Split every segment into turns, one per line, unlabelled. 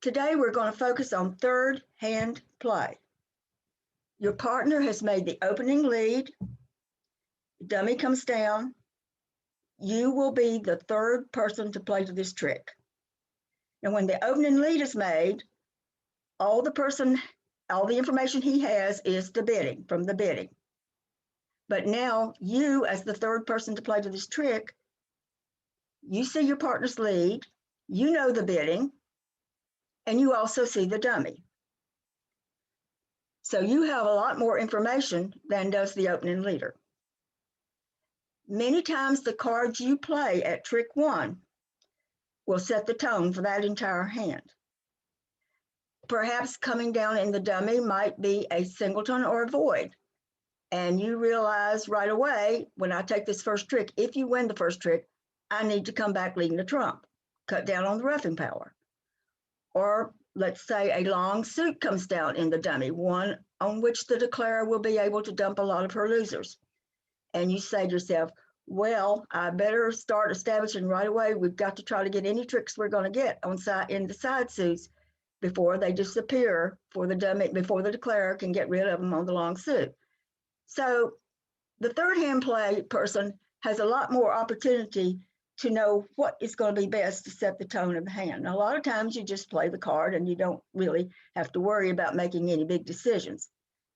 Today we're going to focus on third hand play. Your partner has made the opening lead, dummy comes down, you will be the third person to play to this trick. Now when the opening lead is made, all the information he has is the bidding, from the bidding. But now you, as the third person to play to this trick, you see your partner's lead, you know the bidding, and you also see the dummy. So you have a lot more information than does the opening leader. Many times the cards you play at trick one will set the tone for that entire hand. Perhaps coming down in the dummy might be a singleton or a void. And you realize right away, when I take this first trick, if you win the first trick, I need to come back leading the trump, cut down on the roughing power. Or let's say a long suit comes down in the dummy, one on which the declarer will be able to dump a lot of her losers. And you say to yourself, well, I better start establishing right away. We've got to try to get any tricks we're going to get in the side suits before they disappear for the dummy, before the declarer can get rid of them on the long suit. So the third hand play person has a lot more opportunity to know what is going to be best to set the tone of the hand. Now, a lot of times you just play the card and you don't really have to worry about making any big decisions.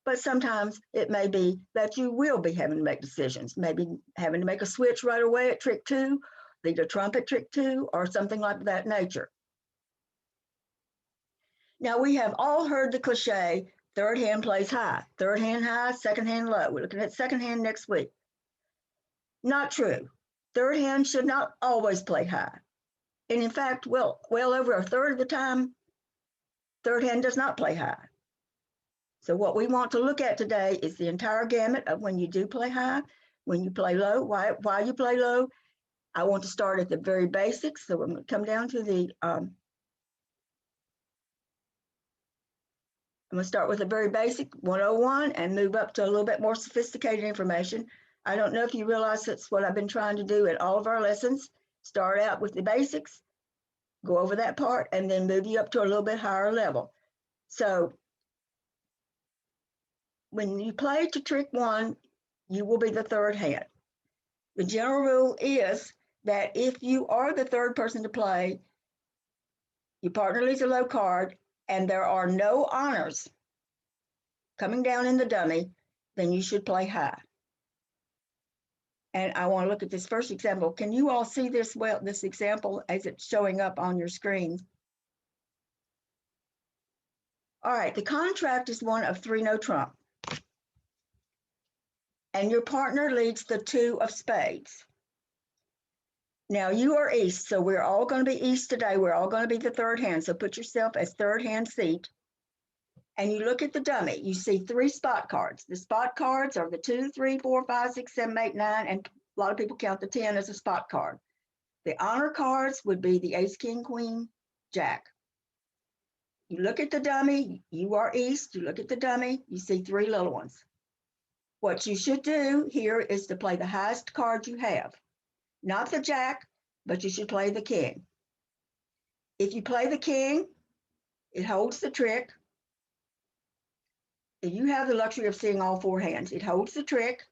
But sometimes it may be that you will be having to make decisions, maybe having to make a switch right away at trick two, lead a trump at trick two, or something like that nature. Now, we have all heard the cliche, third hand plays high, third hand high, second hand low. We're looking at second hand next week. Not true. Third hand should not always play high. And in fact, well over a third of the time, third hand does not play high. So what we want to look at today is the entire gamut of when you do play high, when you play low, why you play low. I want to start at the very basics. So we're going to come down to I'm going to start with the very basic 101 and move up to a little bit more sophisticated information. I don't know if you realize that's what I've been trying to do in all of our lessons. Start out with the basics, go over that part, and then move you up to a little bit higher level. So when you play to trick one, you will be the third hand. The general rule is that if you are the third person to play, your partner leaves a low card, and there are no honors coming down in the dummy, then you should play high. And I want to look at this first example. Can you all see this well, this example as it's showing up on your screen? All right, the contract is one of three no trump. And your partner leads the two of spades. Now you are east, so we're all going to be east today. We're all going to be the third hand. So put yourself as third hand seat. And you look at the dummy. You see three spot cards. The spot cards are the 2, 3, 4, 5, 6, 7, 8, 9, and a lot of people count the 10 as a spot card. The honor cards would be the ace, king, queen, jack. You look at the dummy. You are east. You look at the dummy. You see three little ones. What you should do here is to play the highest card you have. Not the jack, but you should play the king. If you play the king, it holds the trick. You have the luxury of seeing all four hands. It holds the trick.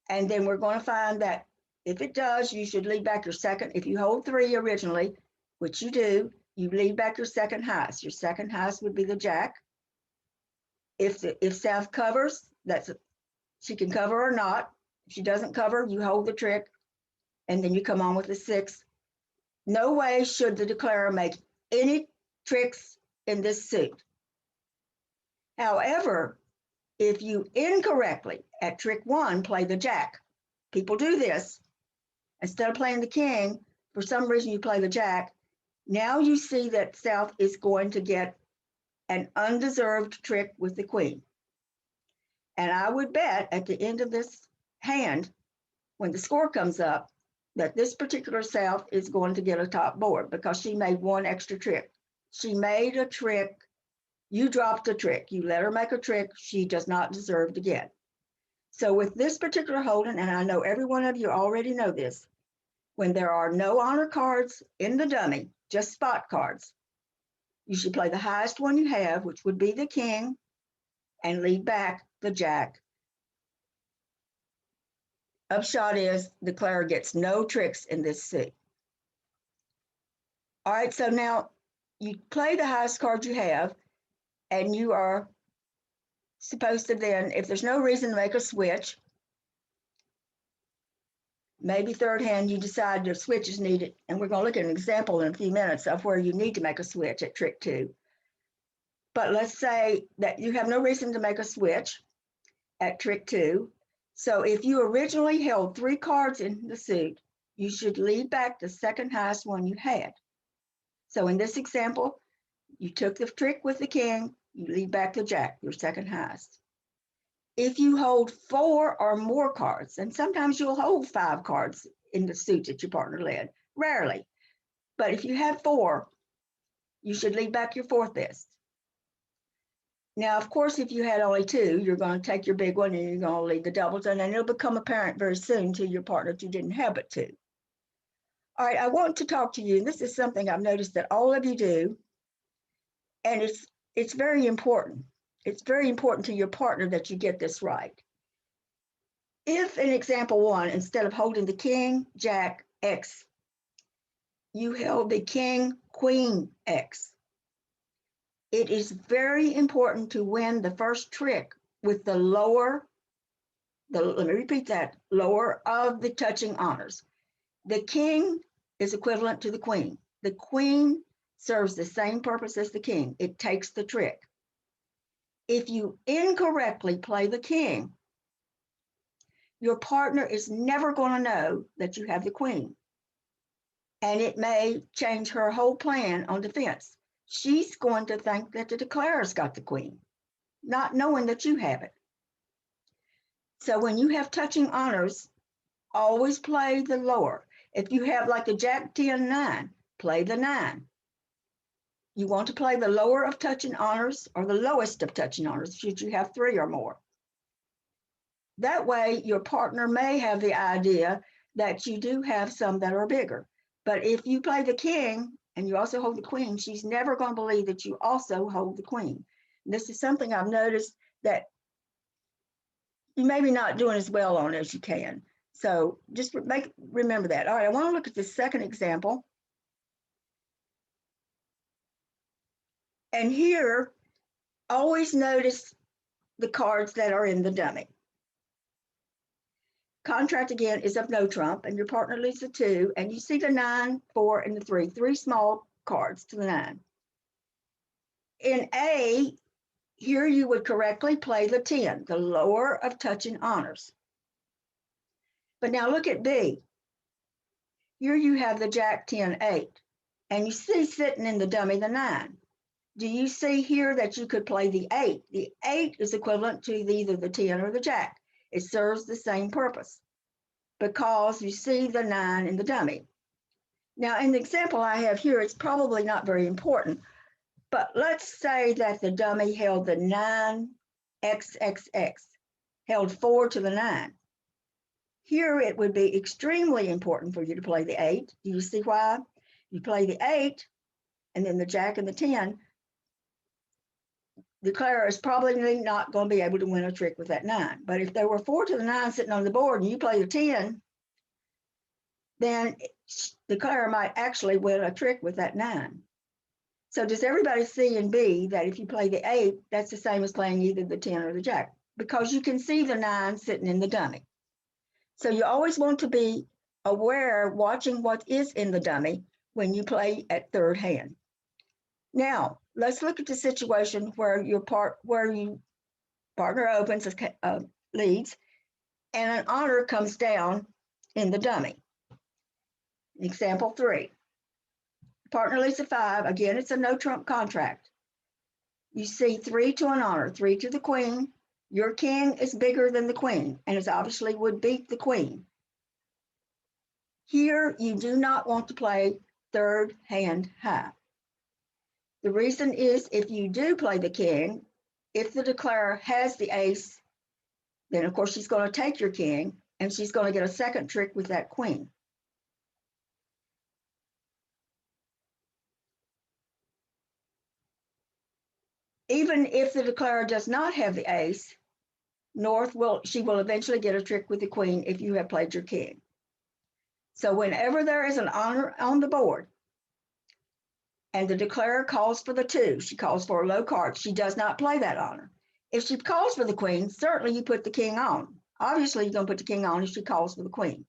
And then we're going to find that if it does, you should lead back your second. If you hold three originally, which you do, you lead back your second highest. Your second highest would be the jack. If South covers, she can cover or not. If she doesn't cover, you hold the trick, and then you come on with the 6. No way should the declarer make any tricks in this suit. However, if you incorrectly at trick 1 play the jack, people do this. Instead of playing the king, for some reason you play the jack. Now you see that South is going to get an undeserved trick with the queen. And I would bet at the end of this hand, when the score comes up, that this particular South is going to get a top board because she made one extra trick. She made a trick. You dropped a trick. You let her make a trick she does not deserve to get. So with this particular holding, and I know every one of you already know this, when there are no honor cards in the dummy, just spot cards, You should play the highest one you have, which would be the king, and lead back the jack. Upshot is the declarer gets no tricks in this suit. All right, so now you play the highest card you have, and you are supposed to then, if there's no reason to make a switch, maybe third hand you decide your switch is needed, and we're going to look at an example in a few minutes of where you need to make a switch at trick 2. But let's say that you have no reason to make a switch at trick 2. So if you originally held 3 cards in the suit, you should lead back the second highest one you had. So in this example, you took the trick with the king, you lead back the jack, your second highest. If you hold 4 or more cards, and sometimes you'll hold 5 cards in the suit that your partner led, rarely. But if you have 4, you should lead back your 4th best. Now, of course, if you had only 2, you're going to take your big one and you're going to lead the doubles, and then it'll become apparent very soon to your partner that you didn't have but 2. All right, I want to talk to you, and this is something I've noticed that all of you do, and it's very important. It's very important to your partner that you get this right. If in example 1, instead of holding the king, jack, X, you held the king, queen, X, it is very important to win the first trick with the lower, let me repeat that, lower of the touching honors. The king is equivalent to the queen. The queen serves the same purpose as the king. It takes the trick. If you incorrectly play the king, your partner is never going to know that you have the queen. And it may change her whole plan on defense. She's going to think that the declarer's got the queen, not knowing that you have it. So when you have touching honors, always play the lower. If you have like the jack, 10, 9, play the 9. You want to play the lower of touching honors or the lowest of touching honors should you have 3 or more. That way, your partner may have the idea that you do have some that are bigger. But if you play the king and you also hold the queen, she's never going to believe that you also hold the queen. And this is something I've noticed that you may be not doing as well on as you can. So just remember that. All right, I want to look at the second example. And here, always notice the cards that are in the dummy. Contract again is of no trump, and your partner leads the 2, and you see the 9, 4, and the 3, 3 small cards to the 9. In A, here you would correctly play the 10, the lower of touching honors. But now look at B. Here you have the jack, 10, 8, and you see sitting in the dummy the 9. Do you see here that you could play the 8? The 8 is equivalent to either the 10 or the jack. It serves the same purpose because you see the 9 in the dummy. Now, in the example I have here, it's probably not very important, but let's say that the dummy held the 9XXX, held 4 to the 9. Here, it would be extremely important for you to play the 8. Do you see why? You play the 8, and then the jack and the 10. The declarer is probably not going to be able to win a trick with that 9. But if there were 4 to the 9 sitting on the board and you play the 10, then the declarer might actually win a trick with that 9. So does everybody see in B that if you play the 8, that's the same as playing either the 10 or the jack? Because you can see the 9 sitting in the dummy. So you always want to be aware, watching what is in the dummy when you play at third hand. Now, let's look at the situation where your partner opens, leads, and an honor comes down in the dummy. Example 3. Partner leads a 5. Again, it's a no trump contract. You see 3 to an honor, 3 to the queen. Your king is bigger than the queen, and it obviously would beat the queen. Here, you do not want to play third hand high. The reason is if you do play the king, if the declarer has the ace, then of course she's going to take your king and she's going to get a second trick with that queen. Even if the declarer does not have the ace, she will eventually get a trick with the queen if you have played your king. So whenever there is an honor on the board and the declarer calls for the 2, she calls for a low card, she does not play that honor. If she calls for the queen, certainly you put the king on. Obviously, you're going to put the king on if she calls for the queen.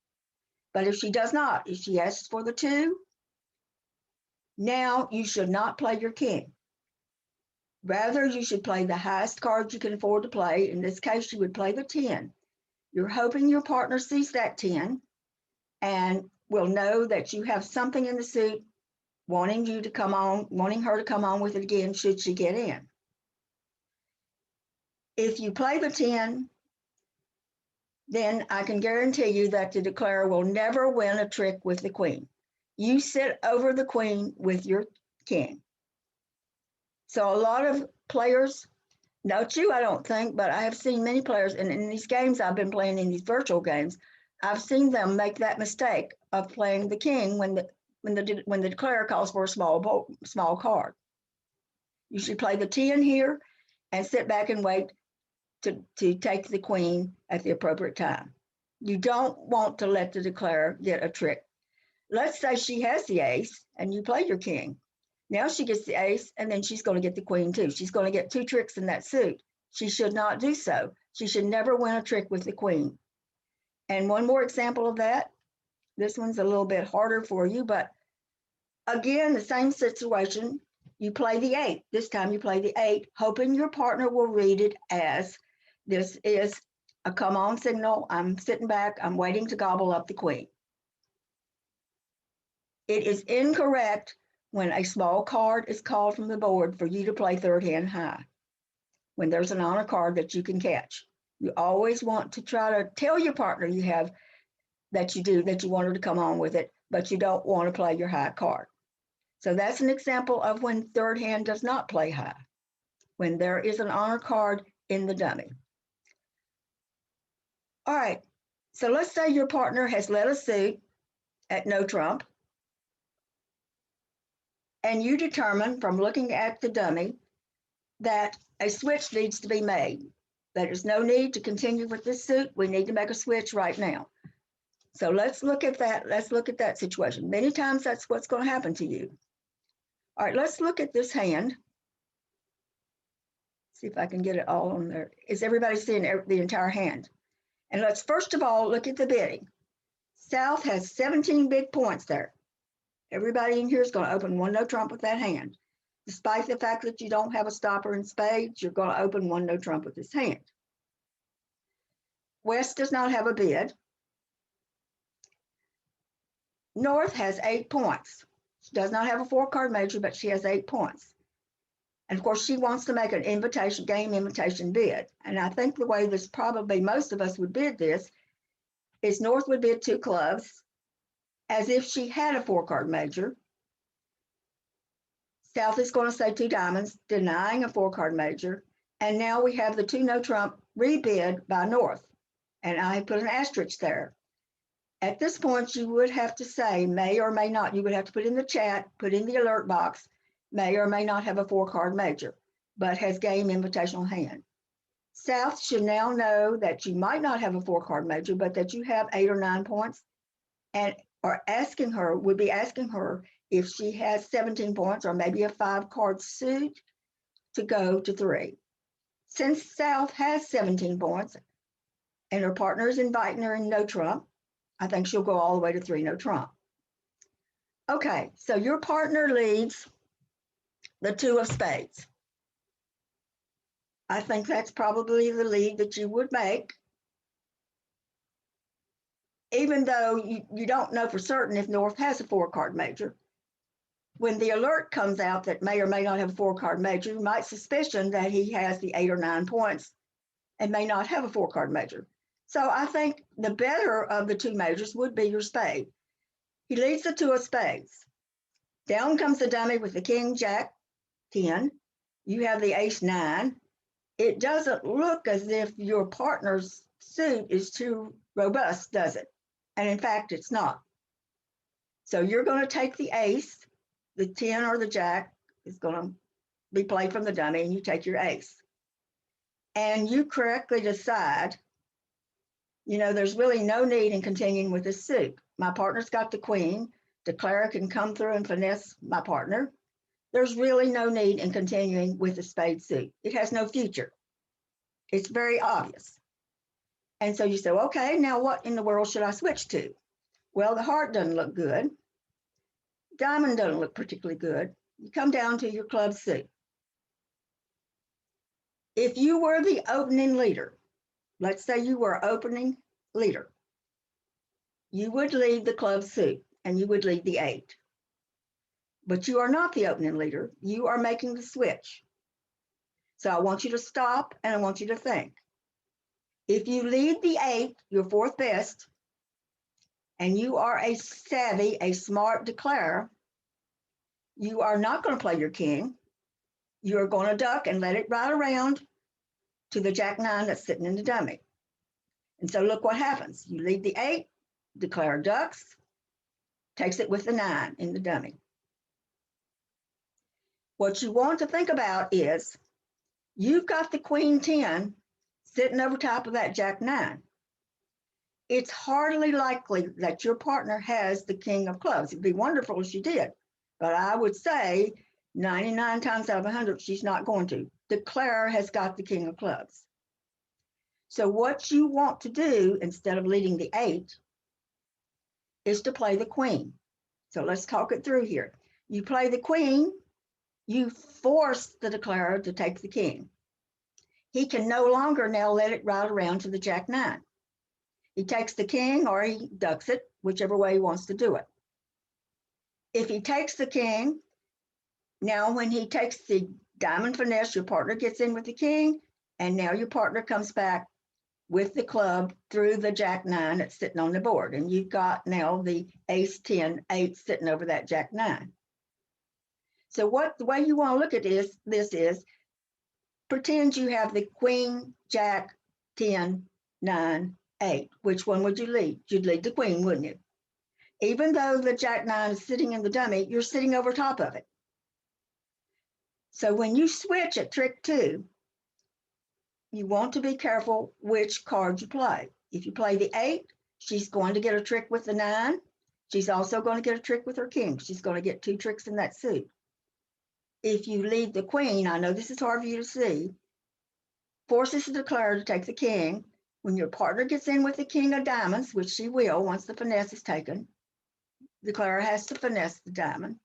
But if she does not, if she asks for the 2, now you should not play your king. Rather, you should play the highest card you can afford to play. In this case, you would play the 10. You're hoping your partner sees that 10 and will know that you have something in the suit wanting her to come on with it again should she get in. If you play the 10, then I can guarantee you that the declarer will never win a trick with the queen. You sit over the queen with your king. So a lot of players, not you, I don't think, but I have seen many players, and in these games I've been playing in these virtual games, I've seen them make that mistake of playing the king when the declarer calls for a small card. You should play the 10 here and sit back and wait to take the queen at the appropriate time. You don't want to let the declarer get a trick. Let's say she has the ace and you play your king. Now she gets the ace and then she's going to get the queen too. She's going to get 2 tricks in that suit. She should not do so. She should never win a trick with the queen. And one more example of that. This one's a little bit harder for you, but again, the same situation. You play the 8. This time you play the 8, hoping your partner will read it as this is a come on signal. I'm sitting back. I'm waiting to gobble up the queen. It is incorrect when a small card is called from the board for you to play third hand high, when there's an honor card that you can catch. You always want to try to tell your partner that you want her to come on with it, but you don't want to play your high card. So that's an example of when third hand does not play high, when there is an honor card in the dummy. All right, so let's say your partner has led a suit at no trump, and you determine from looking at the dummy that a switch needs to be made. There's no need to continue with this suit. We need to make a switch right now. So let's look at that. Let's look at that situation. Many times that's what's going to happen to you. All right, let's look at this hand. See if I can get it all on there. Is everybody seeing the entire hand? And let's first of all look at the bidding. South has 17 big points there. Everybody in here is going to open one no trump with that hand. Despite the fact that you don't have a stopper in spades, you're going to open one no trump with this hand. West does not have a bid. North has 8 points. She does not have a 4-card major, but she has 8 points. And of course, she wants to make an game invitation bid. And I think the way this probably most of us would bid this is North would bid 2 clubs as if she had a 4-card major. South is going to say 2 diamonds, denying a 4-card major. And now we have the 2 no trump rebid by North. And I put an asterisk there. At this point, you would have to say may or may not. You would have to put in the chat, put in the alert box, may or may not have a 4-card major, but has game invitational hand. South should now know that you might not have a 4-card major, but that you have 8 or 9 points, and would be asking her if she has 17 points or maybe a 5-card suit to go to 3. Since South has 17 points and her partner is inviting her in no trump, I think she'll go all the way to 3 no trump. Okay, so your partner leads the 2 of spades. I think that's probably the lead that you would make, even though you don't know for certain if North has a 4-card major. When the alert comes out that may or may not have a 4-card major, you might suspicion that he has the 8 or 9 points and may not have a 4-card major. So I think the better of the 2 majors would be your spade. He leads the 2 of spades. Down comes the dummy with the king, jack, 10. You have the ace, 9. It doesn't look as if your partner's suit is too robust, does it? And in fact, it's not. So you're going to take the ace, the 10 or the jack is going to be played from the dummy, and you take your ace. And you correctly decide, there's really no need in continuing with this suit. My partner's got the queen. Declarer can come through and finesse my partner. There's really no need in continuing with the spade suit. It has no future. It's very obvious. And so you say, okay, now what in the world should I switch to? Well, the heart doesn't look good. Diamond doesn't look particularly good. You come down to your club suit. If you were the opening leader, let's say you were opening leader, you would lead the club suit and you would lead the 8. But you are not the opening leader. You are making the switch. So I want you to stop and I want you to think. If you lead the 8, your 4th best, and you are a savvy, a smart declarer, you are not going to play your king. You are going to duck and let it ride around to the Jack 9 that's sitting in the dummy. And so look what happens. You lead the 8, declarer ducks, takes it with the 9 in the dummy. What you want to think about is you've got the queen 10 sitting over top of that Jack 9. It's hardly likely that your partner has the king of clubs. It'd be wonderful if she did, but I would say 99 times out of 100, she's not going to. Declarer has got the king of clubs. So what you want to do instead of leading the 8 is to play the queen. So let's talk it through here. You play the queen, you force the declarer to take the king. He can no longer now let it ride around to the Jack 9. He takes the king or he ducks it, whichever way he wants to do it. If he takes the king, now when he takes the diamond finesse, your partner gets in with the king, and now your partner comes back with the club through the Jack 9 that's sitting on the board. And you've got now the ace 10, 8 sitting over that Jack 9. So the way you want to look at this is, pretend you have the queen, Jack, 10, 9, 8. Which one would you lead? You'd lead the queen, wouldn't you? Even though the Jack 9 is sitting in the dummy, you're sitting over top of it. So when you switch at trick 2, you want to be careful which card you play. If you play the 8, she's going to get a trick with the 9. She's also going to get a trick with her king. She's going to get 2 tricks in that suit. If you lead the queen, I know this is hard for you to see, forces the declarer to take the king. When your partner gets in with the king of diamonds, which she will once the finesse is taken, the declarer has to finesse the diamond.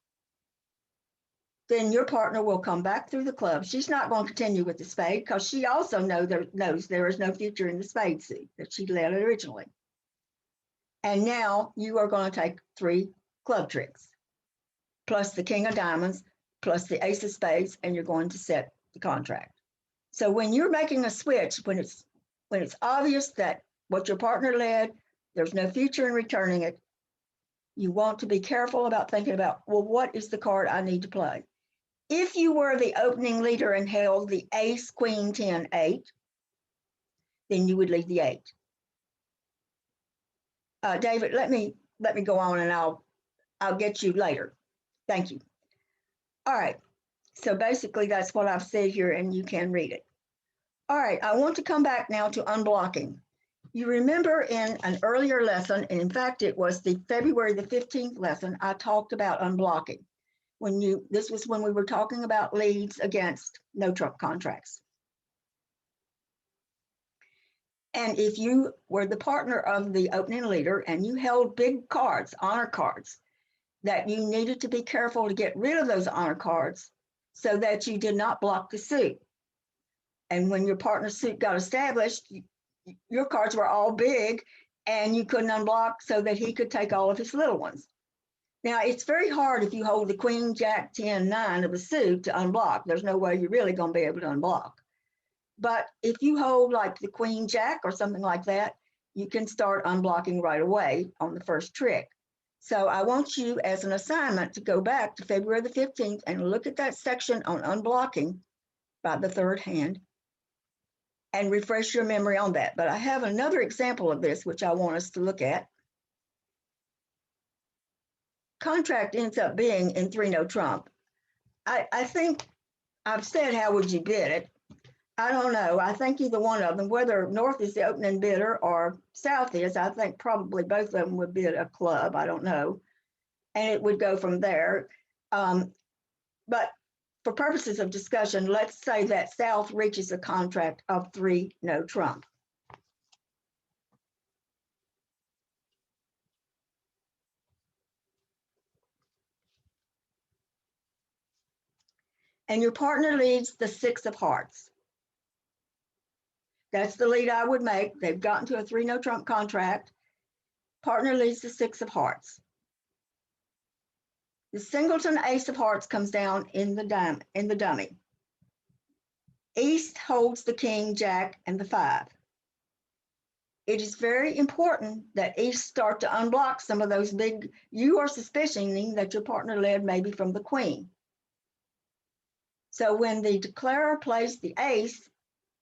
Then your partner will come back through the club. She's not going to continue with the spade because she also knows there is no future in the spade suit that she led originally. And now you are going to take 3 club tricks, plus the king of diamonds, plus the ace of spades, and you're going to set the contract. So when you're making a switch, when it's obvious that what your partner led, there's no future in returning it, you want to be careful about thinking about, well, what is the card I need to play? If you were the opening leader and held the ace, queen, 10, 8, then you would lead the 8. David, let me go on and I'll get you later. Thank you. All right. So basically that's what I've said here and you can read it. All right. I want to come back now to unblocking. You remember in an earlier lesson, and in fact, it was the February the 15th lesson, I talked about unblocking. This was when we were talking about leads against no trump contracts. And if you were the partner of the opening leader and you held big cards, honor cards, that you needed to be careful to get rid of those honor cards so that you did not block the suit. And when your partner's suit got established, your cards were all big and you couldn't unblock so that he could take all of his little ones. Now, it's very hard if you hold the queen, jack, 10, 9 of a suit to unblock. There's no way you're really going to be able to unblock. But if you hold like the queen, jack, or something like that, you can start unblocking right away on the first trick. So I want you as an assignment to go back to February the 15th and look at that section on unblocking by the third hand and refresh your memory on that. But I have another example of this, which I want us to look at. Contract ends up being in 3 no trump. I think I've said, how would you bid it? I don't know. I think either one of them, whether North is the opening bidder or South is, I think probably both of them would bid a club. I don't know. And it would go from there. But for purposes of discussion, let's say that South reaches a contract of 3, no trump. And your partner leads the 6 of hearts. That's the lead I would make. They've gotten to a 3, no trump contract. Partner leads the 6 of hearts. The singleton ace of hearts comes down in the dummy. East holds the king, jack, and the 5. It is very important that East start to unblock some of those big, you are suspicioning that your partner led maybe from the queen. So when the declarer plays the ace,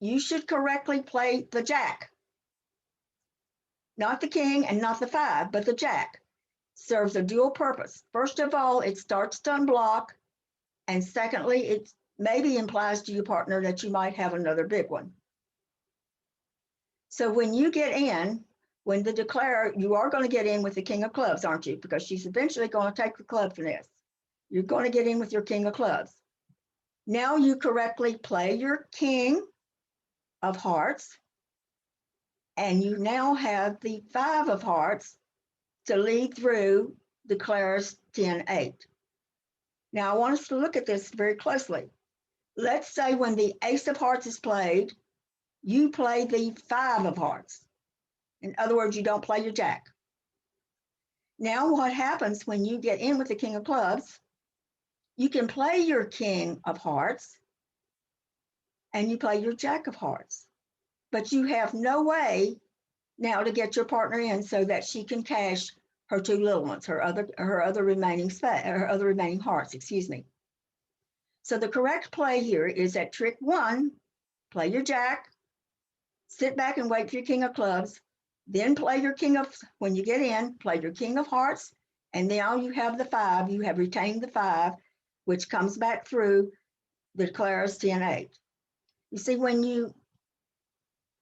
you should correctly play the jack. Not the king and not the 5, but the jack. Serves a dual purpose. First of all, it starts to unblock. And secondly, it maybe implies to your partner that you might have another big one. So when you get in, when the declarer, you are going to get in with the king of clubs, aren't you? Because she's eventually going to take the club finesse. You're going to get in with your king of clubs. Now you correctly play your king of hearts. And you now have the 5 of hearts to lead through declares 10-8. Now I want us to look at this very closely. Let's say when the ace of hearts is played, you play the 5 of hearts. In other words, you don't play your jack. Now what happens when you get in with the king of clubs, you can play your king of hearts and you play your jack of hearts, but you have no way now to get your partner in so that she can cash her 2 little ones, her other remaining hearts, excuse me. So the correct play here is at trick 1, play your jack, sit back and wait for your king of clubs, then play your king of, when you get in, play your king of hearts, and now you have the 5, you have retained the 5, which comes back through the declares 10-8. You see, when you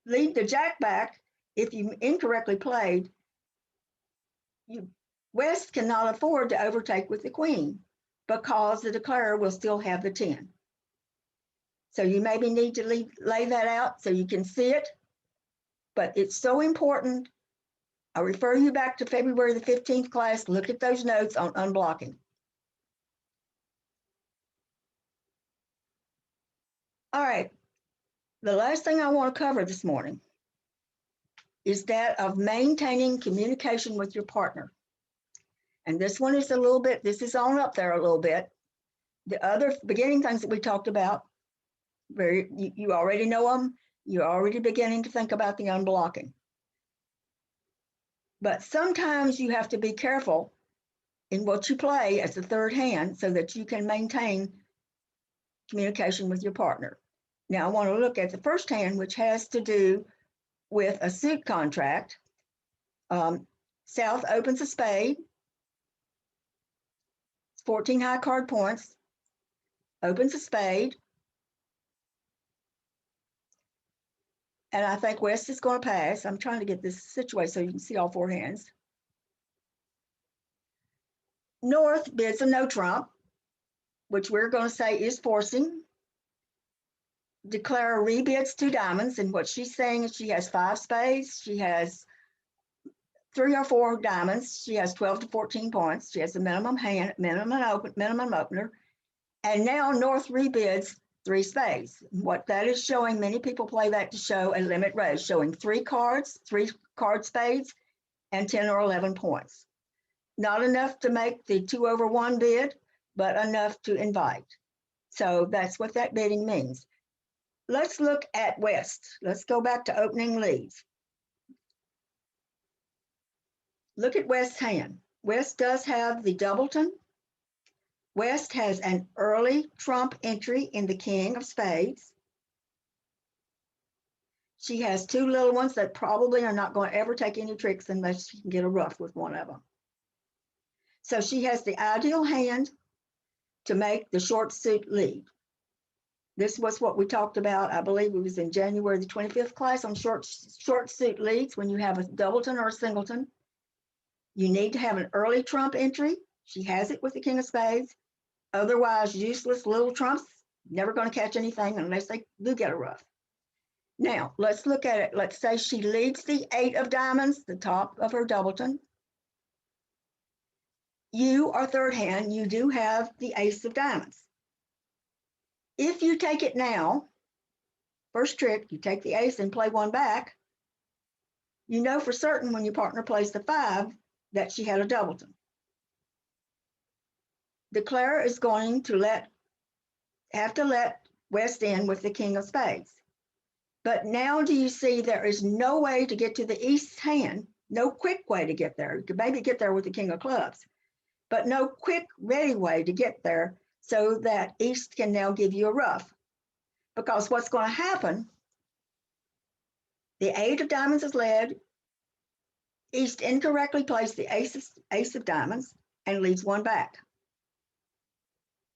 lead the jack back, if you incorrectly played, West cannot afford to overtake with the queen because the declarer will still have the 10. So you maybe need to lay that out so you can see it, but it's so important. I refer you back to February the 15th class. Look at those notes on unblocking. All right, the last thing I want to cover this morning is that of maintaining communication with your partner. And this one is a little bit, this is on up there a little bit. The other beginning things that we talked about, you already know them. You're already beginning to think about the unblocking. But sometimes you have to be careful in what you play as the third hand so that you can maintain communication with your partner. Now I want to look at the first hand, which has to do with a suit contract. South opens a spade, 14 high card points, opens a spade, and I think West is going to pass. I'm trying to get this situated so you can see all 4 hands. North bids a no trump, which we're going to say is forcing. Declarer rebids 2 diamonds, and what she's saying is she has 5 spades. She has 3 or 4 diamonds. She has 12 to 14 points. She has a minimum hand, minimum opener. And now North rebids 3 spades. What that is showing, many people play that to show a limit raise, showing 3 cards, 3 card spades, and 10 or 11 points. Not enough to make the 2/1 bid, but enough to invite. So that's what that bidding means. Let's look at West. Let's go back to opening leads. Look at West's hand. West does have the doubleton. West has an early trump entry in the king of spades. She has 2 little ones that probably are not going to ever take any tricks unless she can get a ruff with one of them. So she has the ideal hand to make the short suit lead. This was what we talked about, I believe it was in January the 25th class on short suit leads. When you have a doubleton or a singleton, you need to have an early trump entry. She has it with the king of spades. Otherwise, useless little trumps, never going to catch anything unless they do get a ruff. Now, let's look at it. Let's say she leads the 8 of diamonds, the top of her doubleton. You are third hand, you do have the ace of diamonds. If you take it now, first trick, you take the ace and play one back, you know for certain when your partner plays the 5 that she had a doubleton. Declare is going to have to let West in with the king of spades. But now do you see there is no way to get to the east hand, no quick way to get there. You could maybe get there with the king of clubs, but no quick, ready way to get there so that east can now give you a ruff. Because what's going to happen, the 8 of diamonds is led, east incorrectly plays the ace of diamonds and leaves one back.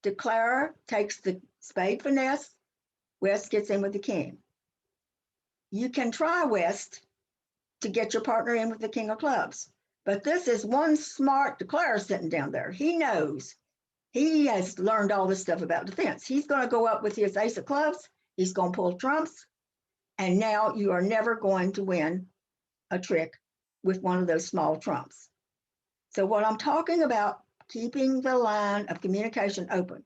Declarer takes the spade finesse, West gets in with the king. You can try West to get your partner in with the king of clubs, but this is one smart declarer sitting down there. He knows, he has learned all this stuff about defense. He's going to go up with his ace of clubs, he's going to pull trumps, and now you are never going to win a trick with one of those small trumps. So what I'm talking about, keeping the line of communication open.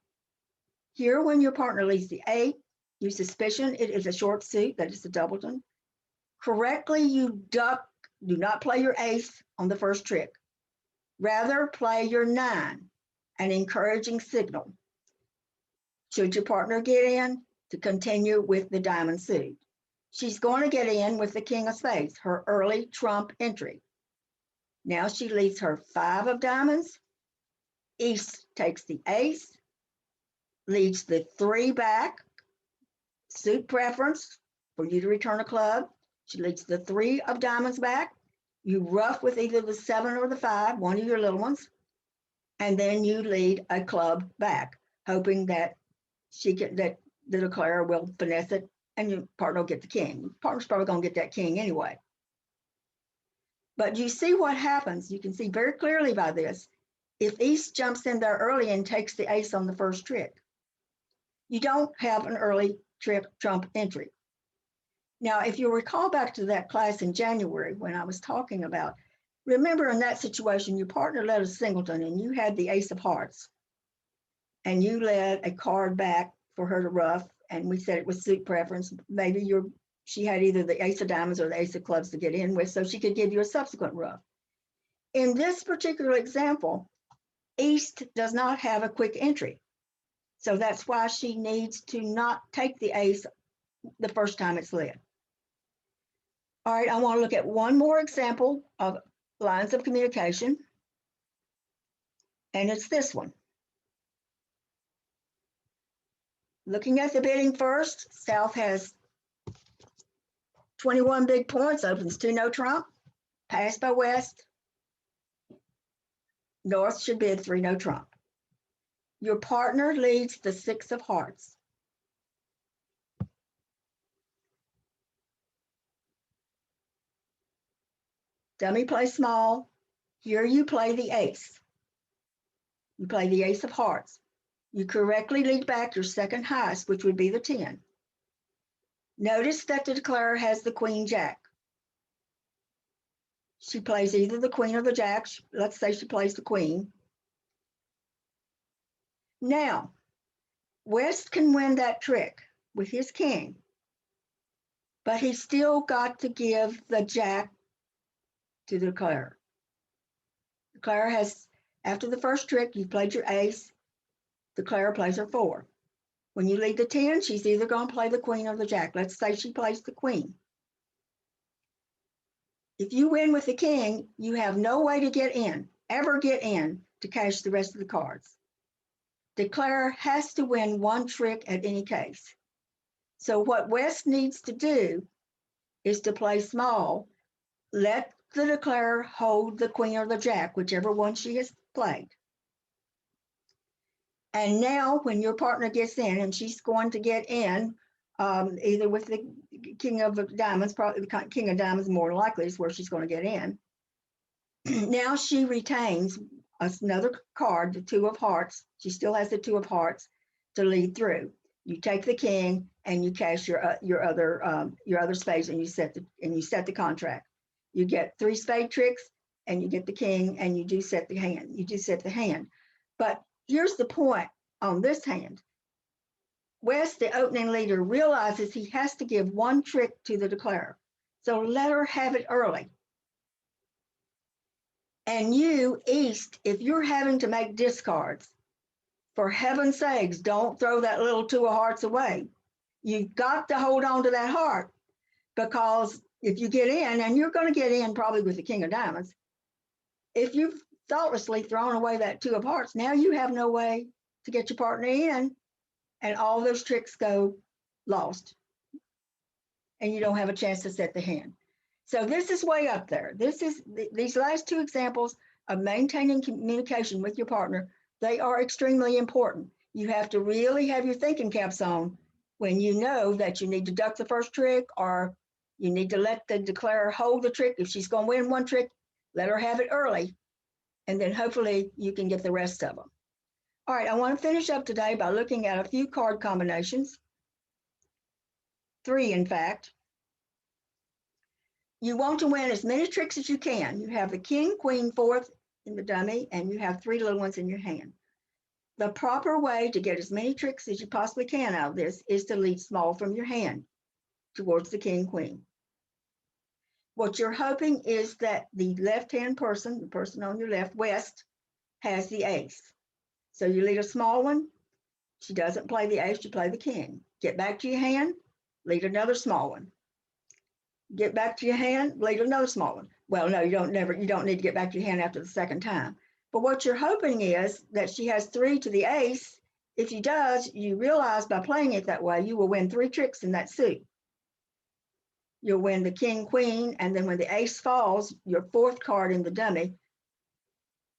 Here, when your partner leads the 8, you suspicion it is a short suit, that is a doubleton. Correctly, you duck, do not play your ace on the first trick. Rather, play your 9, an encouraging signal. Should your partner get in, to continue with the diamond suit. She's going to get in with the king of spades, her early trump entry. Now she leads her 5 of diamonds. East takes the ace, leads the 3 back, suit preference for you to return a club. She leads the 3 of diamonds back. You ruff with either the 7 or the 5, one of your little ones, and then you lead a club back, hoping that that the declarer will finesse it and your partner will get the king. Your partner's probably going to get that king anyway. But you see what happens. You can see very clearly by this. If East jumps in there early and takes the ace on the first trick, you don't have an early trick trump entry. Now, if you recall back to that class in January when I was talking about, remember in that situation, your partner led a singleton and you had the ace of hearts and you led a card back for her to ruff, and we said it was suit preference. Maybe she had either the ace of diamonds or the ace of clubs to get in with, so she could give you a subsequent ruff. In this particular example, East does not have a quick entry. So that's why she needs to not take the ace the first time it's led. All right, I want to look at one more example of lines of communication, and it's this one. Looking at the bidding first, South has 21 big points, opens 2 no trump, passed by West. North should bid 3 no trump. Your partner leads the 6 of hearts. Dummy plays small. Here you play the ace. You play the ace of hearts. You correctly lead back your second highest, which would be the 10. Notice that the declarer has the queen jack. She plays either the queen or the jack. Let's say she plays the queen. Now, West can win that trick with his king, but he's still got to give the jack to the declarer. The declarer has, after the first trick, you played your ace, the declarer plays her 4. When you lead the 10, she's either going to play the queen or the jack. Let's say she plays the queen. If you win with the king, you have no way to get in, ever get in to cash the rest of the cards. Declarer has to win one trick at any case. So what West needs to do is to play small, let the declarer hold the queen or the jack, whichever one she has played. And now when your partner gets in, and she's going to get in either with the king of diamonds, probably the king of diamonds more likely is where she's going to get in. Now she retains another card, the two of hearts. She still has the two of hearts to lead through. You take the king and you cash your other spades, and you set the contract. You get 3 spade tricks and you get the king, and you do set the hand. You do set the hand. But here's the point on this hand. West, the opening leader, realizes he has to give 1 trick to the declarer. So let her have it early. And you, East, if you're having to make discards, for heaven's sakes, don't throw that little 2 of hearts away. You've got to hold on to that heart, because if you get in, and you're going to get in probably with the king of diamonds, if you've thoughtlessly thrown away that 2 of hearts, now you have no way to get your partner in, and all those tricks go lost, and you don't have a chance to set the hand. So this is way up there. These last 2 examples of maintaining communication with your partner, they are extremely important. You have to really have your thinking caps on when you know that you need to duck the first trick, or you need to let the declarer hold the trick. If she's going to win 1 trick, let her have it early, and then hopefully you can get the rest of them. All right, I want to finish up today by looking at a few card combinations. 3, in fact. You want to win as many tricks as you can. You have the king, queen, 4th in the dummy, and you have 3 little ones in your hand. The proper way to get as many tricks as you possibly can out of this is to lead small from your hand towards the king, queen. What you're hoping is that the left-hand person, the person on your left, West, has the ace. So you lead a small one. She doesn't play the ace, you play the king. Get back to your hand, lead another small one. Get back to your hand, lead another small one. Well, no, you don't need to get back to your hand after the second time. But what you're hoping is that she has 3 to the ace. If she does, you realize by playing it that way, you will win 3 tricks in that suit. You'll win the king, queen, and then when the ace falls, your 4th card in the dummy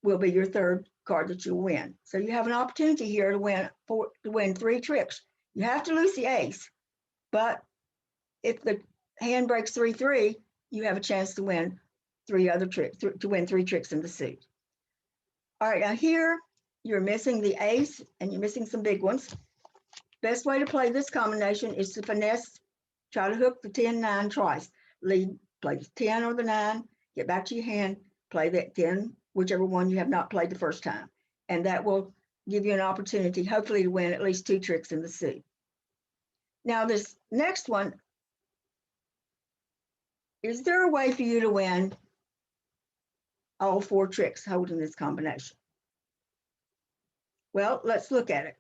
will be your 3rd card that you win. So you have an opportunity here to win 3 tricks. You have to lose the ace, but if the hand breaks 3-3, you have a chance to win 3 other tricks, to win 3 tricks in the suit. All right, now here you're missing the ace and you're missing some big ones. Best way to play this combination is to finesse, try to hook the 10-9 twice. Lead, play the 10 or the 9, get back to your hand, play that 10, whichever one you have not played the first time. And that will give you an opportunity, hopefully, to win at least 2 tricks in the suit. Now this next one, is there a way for you to win all 4 tricks holding this combination? Well, let's look at it.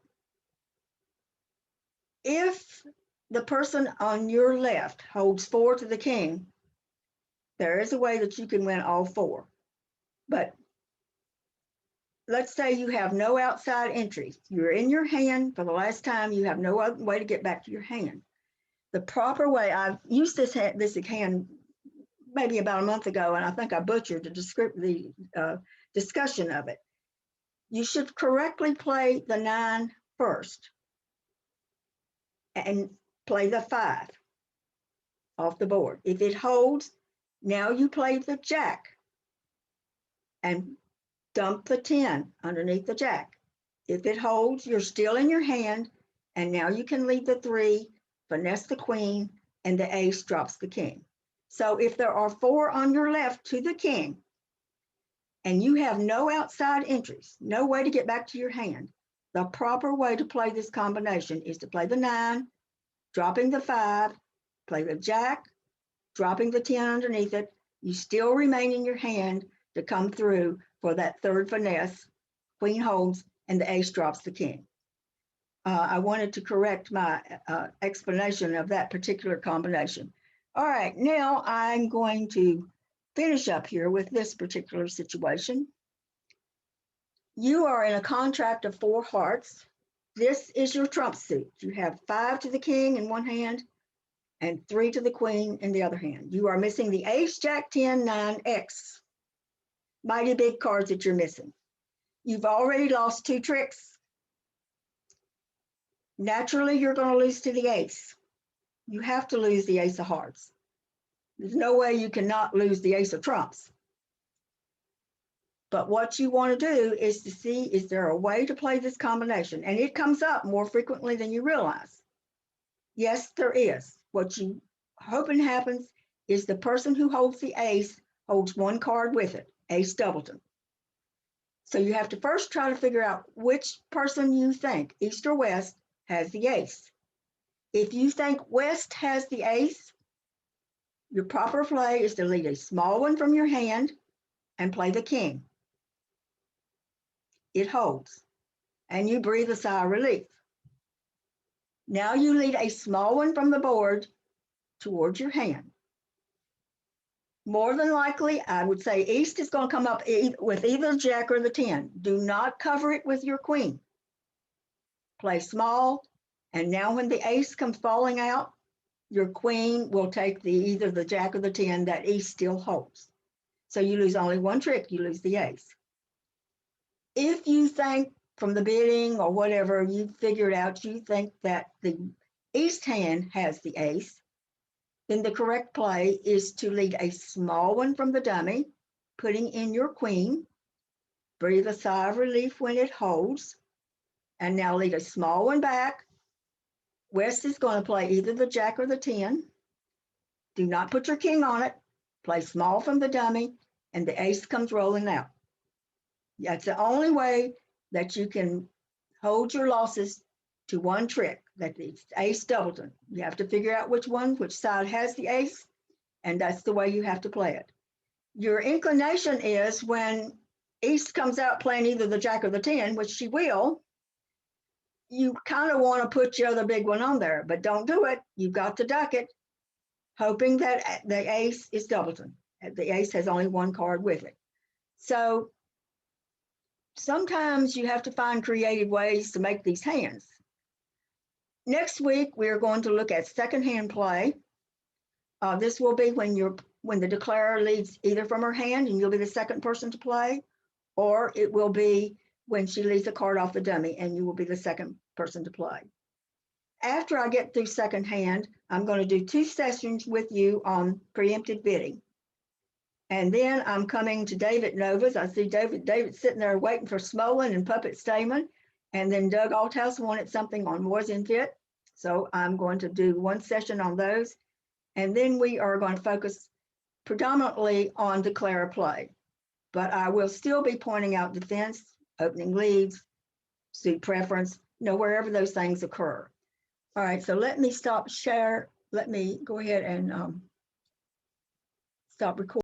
If the person on your left holds 4 to the king, there is a way that you can win all 4. But let's say you have no outside entries. You're in your hand for the last time. You have no other way to get back to your hand. The proper way, I've used this hand maybe about a month ago, and I think I butchered the discussion of it. You should correctly play the 9 first and play the 5 off the board. If it holds, now you play the jack and dump the 10 underneath the jack. If it holds, you're still in your hand, and now you can lead the 3, finesse the queen, and the ace drops the king. So if there are 4 on your left to the king, and you have no outside entries, no way to get back to your hand, the proper way to play this combination is to play the 9, dropping the 5, play the jack, dropping the 10 underneath it. You still remain in your hand to come through for that 3rd finesse. Queen holds, and the ace drops the king. I wanted to correct my explanation of that particular combination. All right, now I'm going to finish up here with this particular situation. You are in a contract of 4 hearts. This is your trump suit. You have 5 to the king in one hand and 3 to the queen in the other hand. You are missing the ace, jack, 10, 9, X. Mighty big cards that you're missing. You've already lost 2 tricks. naturally you're going to lose to the ace. You have to lose the ace of hearts. There's no way you cannot lose the ace of trumps. But what you want to do is to see, is there a way to play this combination? And it comes up more frequently than you realize. Yes, there is. What you hoping happens is the person who holds the ace holds one card with it, ace doubleton. So you have to first try to figure out which person you think, east or west, has the ace. If you think west has the ace, your proper play is to lead a small one from your hand and play the king. It holds, and you breathe a sigh of relief. Now you lead a small one from the board towards your hand. More than likely, I would say east is going to come up with either the jack or the 10. Do not cover it with your queen. Play small, and now when the ace comes falling out, your queen will take either the jack or the 10 that east still holds. So you lose only one trick, you lose the ace. If you think from the bidding or whatever, you figured out you think that the east hand has the ace, then the correct play is to lead a small one from the dummy, putting in your queen, breathe a sigh of relief when it holds, and now lead a small one back. West is going to play either the jack or the 10. Do not put your king on it. Play small from the dummy, and the ace comes rolling out. That's the only way that you can hold your losses to one trick, that it's ace doubleton. You have to figure out which side has the ace, and that's the way you have to play it. Your inclination is when east comes out playing either the jack or the 10, which she will, you kind of want to put your other big one on there, but don't do it. You've got to duck it, hoping that the ace is doubleton. The ace has only one card with it. So sometimes you have to find creative ways to make these hands. Next week, we're going to look at second hand play. This will be when the declarer leads either from her hand and you'll be the second person to play, or it will be when she leads a card off the dummy and you will be the second person to play. After I get through second hand, I'm going to do 2 sessions with you on preempted bidding. And then I'm coming to David Nova's. I see David sitting there waiting for Smolin and Puppet Stamen. And then Doug Althouse wanted something on Wars in Fit. So I'm going to do 1 session on those. And then we are going to focus predominantly on declare play. But I will still be pointing out defense, opening leads, suit preference, wherever those things occur. All right, so let me stop share. Let me go ahead and stop recording.